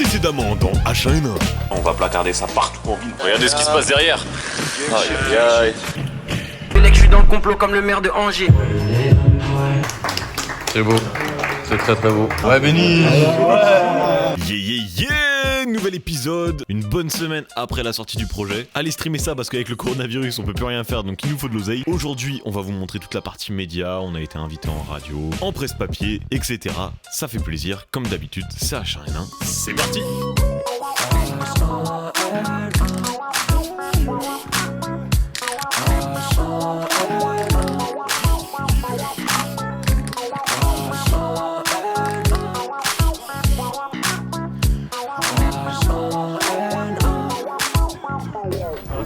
Précédemment dans H1N1. On va placarder ça partout en ville. Regardez ce qui se passe derrière. Aïe aïe. Je suis dans le complot comme le maire de Angers. C'est beau. C'est très très beau. Ouais, Benny. Yeah, nouvel épisode. Une bonne semaine après la sortie du projet. Allez streamer ça parce qu'avec le coronavirus on peut plus rien faire, donc il nous faut de l'oseille. Aujourd'hui on va vous montrer toute la partie média. On a été invité en radio, en presse papier, etc. Ça fait plaisir, comme d'habitude. C'est H1N1. C'est parti.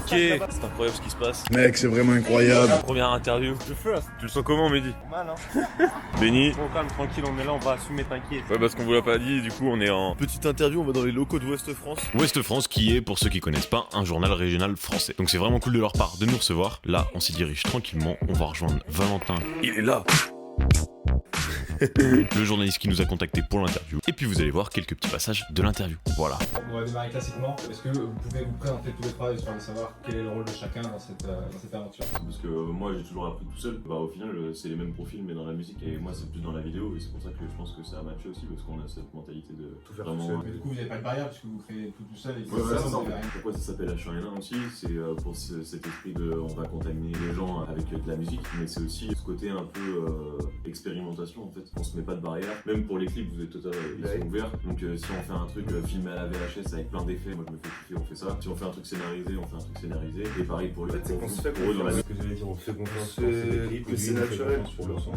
C'est incroyable ce qui se passe. Mec, c'est vraiment incroyable. Première interview. Je fais là. Tu le sens comment, Mehdi? Mal, hein. Benny. Bon, calme, tranquille, on est là, on va assumer, t'inquiète. Ouais, parce qu'on vous l'a pas dit, du coup on est en petite interview, on va dans les locaux de Ouest France. Ouest France qui est, pour ceux qui connaissent pas, un journal régional français. Donc c'est vraiment cool de leur part de nous recevoir. Là, on s'y dirige tranquillement, on va rejoindre Valentin. Il est là. Le journaliste qui nous a contacté pour l'interview. Et puis vous allez voir quelques petits passages de l'interview. Voilà. On va démarrer classiquement. Est-ce que vous pouvez vous présenter tous les trois histoire de savoir quel est le rôle de chacun dans cette aventure? Parce que moi j'ai toujours appris tout seul. Au final c'est les mêmes profils mais dans la musique et moi c'est plus dans la vidéo et c'est pour ça que je pense que ça a matché aussi parce qu'on a cette mentalité de tout faire vraiment... tout seul. Mais du coup vous n'avez pas de barrière puisque vous créez tout seul et Pourquoi ça s'appelle H1N1 aussi, c'est pour cet esprit de on va contaminer les gens avec de la musique, mais c'est aussi ce côté un peu expérimentation en fait. On se met pas de barrière, même pour les clips vous êtes total, ils sont ouverts. Donc si on fait un truc filmé à la VHS avec plein d'effets, moi je me fais kiffer, on fait ça. Si on fait un truc scénarisé, on fait un truc scénarisé. Et pareil pour le pour eux dans la musique. C'est naturel pour le son.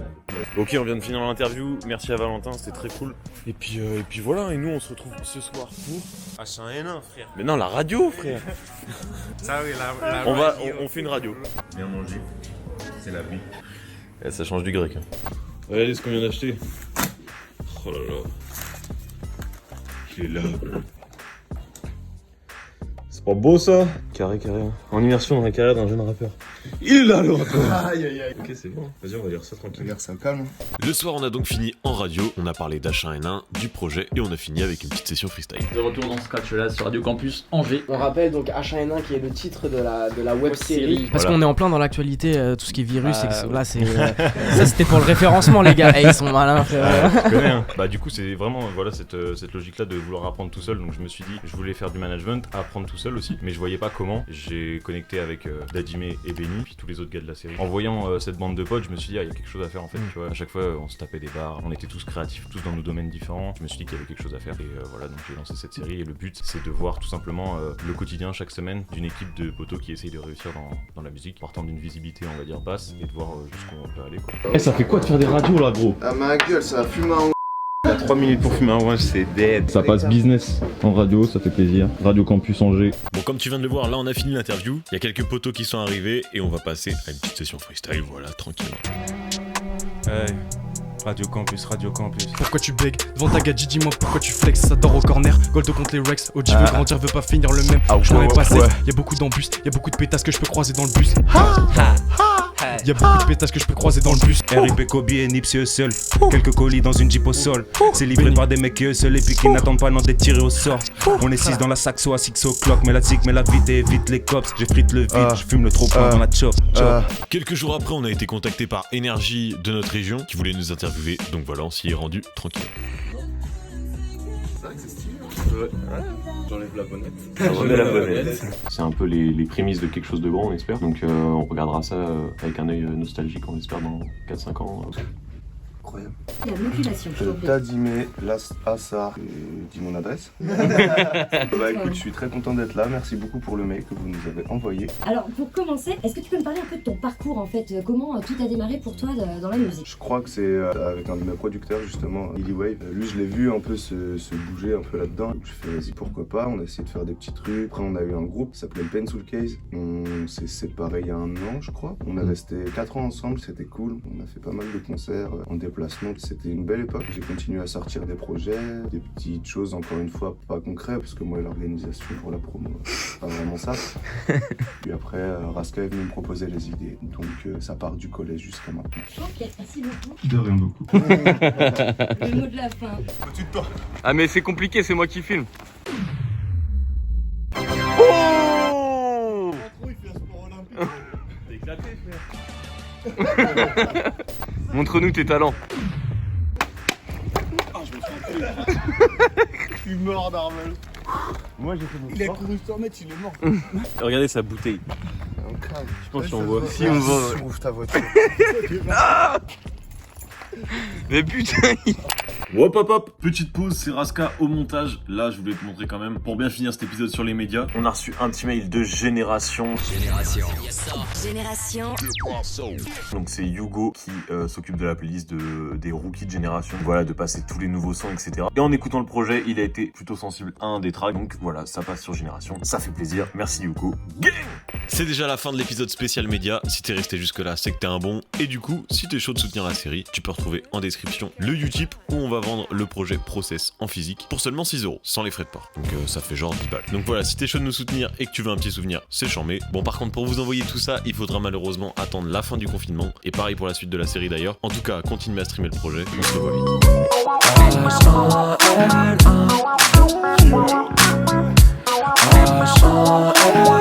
Ok, on vient de finir l'interview. Merci à Valentin, c'était très cool. Et puis voilà, et nous on se retrouve ce soir pour H1N1, frère. Mais non, la radio, frère. Ça oui, la On fait une radio. Bien manger, c'est la vie. Et ça change du grec. Regardez ce qu'on vient d'acheter. Oh là là. Il est là. C'est pas beau ça? Carré. En immersion dans la carrière d'un jeune rappeur. Il est là le rappeur. Aïe aïe aïe. Ok, c'est bon. Vas-y, on va lire ça tranquille. Regarde, ça calme. Le soir, on a donc fini en radio. On a parlé d'H1N1, du projet et on a fini avec une petite session freestyle. De retour dans Scratch là sur Radio Campus Angers. On rappelle donc H1N1 qui est le titre de la web série. Parce Voilà. qu'on est en plein dans l'actualité, tout ce qui est virus, là c'est ça c'était pour le référencement les gars. Ils sont malins frère. Je connais, hein. Bah du coup c'est vraiment voilà cette logique là de vouloir apprendre tout seul, donc je me suis dit je voulais faire du management, apprendre tout seul aussi, mais je voyais pas comment. J'ai connecté avec Dadime et Benny puis tous les autres gars de la série. En voyant cette bande de potes, je me suis dit il y a quelque chose à faire en fait, tu vois. À chaque fois on se tapait des barres, on était tous créatifs, tous dans nos domaines différents. Je me suis dit qu'il y avait quelque chose à faire et voilà, donc j'ai lancé cette série et le but c'est de voir tout simplement le quotidien chaque semaine d'une équipe de potos qui essayent de réussir dans la musique, partant d'une visibilité on va dire basse et de voir jusqu'où on peut aller quoi. Eh, ça fait quoi de faire des radios là, gros? Ah ma gueule, ça fume un. T'as 3 minutes pour fumer un orange, c'est dead. Ça passe business en radio, ça fait plaisir. Radio Campus Angers. Bon, comme tu viens de le voir, là on a fini l'interview. Il y a quelques potos qui sont arrivés et on va passer à une petite session freestyle, voilà, tranquillement. Hey, Radio Campus. Pourquoi tu bègues devant ta gadget, dis-moi pourquoi tu flex, ça dort au corner. Gold contre les Rex, OG veut grandir, veut pas finir le même. Je m'en ai passé, y'a beaucoup d'embus, y'a beaucoup de pétasses que je peux croiser dans le bus. Y'a beaucoup de pétasses que je peux croiser dans le bus. RIP Kobe et Nipsey Hussle. Quelques colis dans une Jeep au sol. C'est livré par des mecs qui Hussle et puis qui n'attendent pas non d'être tirés au sort. On est 6 dans la saxo à 6 o'clock. Mais la zik, mais la vite et évite les cops. J'ai frite le vide, je fume le trop plein dans la chop. Quelques jours après, on a été contacté par Énergie de notre région qui voulait nous interviewer, donc voilà, on s'y est rendu tranquille. J'enlève la bonnette. C'est un peu les prémices de quelque chose de grand on espère. Donc on regardera ça avec un œil nostalgique on espère dans 4-5 ans. Incroyable. La modulation, je t'en prie. Dadime, Las Assar, dis mon adresse. Bah écoute, je suis très content d'être là. Merci beaucoup pour le mail que vous nous avez envoyé. Alors, pour commencer, est-ce que tu peux me parler un peu de ton parcours en fait? Comment tout a démarré pour toi dans la musique? Je crois que c'est avec un de mes producteurs justement, Illy Wave. Lui, je l'ai vu un peu se bouger un peu là-dedans. Je fais vas-y, pourquoi pas. On a essayé de faire des petits trucs. Après, on a eu un groupe qui s'appelait Pencil Case. On s'est séparés il y a 1 an, je crois. On est resté 4 ans ensemble, c'était cool. On a fait pas mal de concerts en déplacement. C'était une belle époque. J'ai continué à sortir des projets, des petites choses, encore une fois, pas concrètes, parce que moi, l'organisation pour la promo, c'est pas vraiment ça. Puis après, Raska est venu me proposer les idées. Donc, ça part du collège jusqu'à maintenant. Ok, merci beaucoup. De rien beaucoup. Le mot de la fin. Ah mais c'est compliqué, c'est moi qui filme. Montre-nous tes talents. Je suis mort d'Armel. Moi j'ai fait mon Il a couru 100 mètres, il est mort. Regardez sa bouteille. Je pense qu'on voit. Si on voit, ouvre ta voiture. Mais putain. Hop hop hop, petite pause, c'est Raska au montage. Là, je voulais te montrer quand même, pour bien finir cet épisode sur les médias, on a reçu un petit mail de Génération. Génération. Donc c'est Hugo qui s'occupe de la playlist des rookies de Génération. Voilà, de passer tous les nouveaux sons, etc. Et en écoutant le projet, il a été plutôt sensible à un des tracks. Donc voilà, ça passe sur Génération. Ça fait plaisir. Merci Hugo. Gang! C'est déjà la fin de l'épisode spécial média. Si t'es resté jusque là, c'est que t'es un bon. Et du coup, si t'es chaud de soutenir la série, tu peux retrouver en description le Utip où on va vendre le projet Process en physique pour seulement 6 €, sans les frais de port. Donc ça fait genre 10 balles. Donc voilà, si t'es chaud de nous soutenir et que tu veux un petit souvenir, c'est chambé. Bon, par contre, pour vous envoyer tout ça, il faudra malheureusement attendre la fin du confinement. Et pareil pour la suite de la série d'ailleurs. En tout cas, continuez à streamer le projet. On se revoit vite.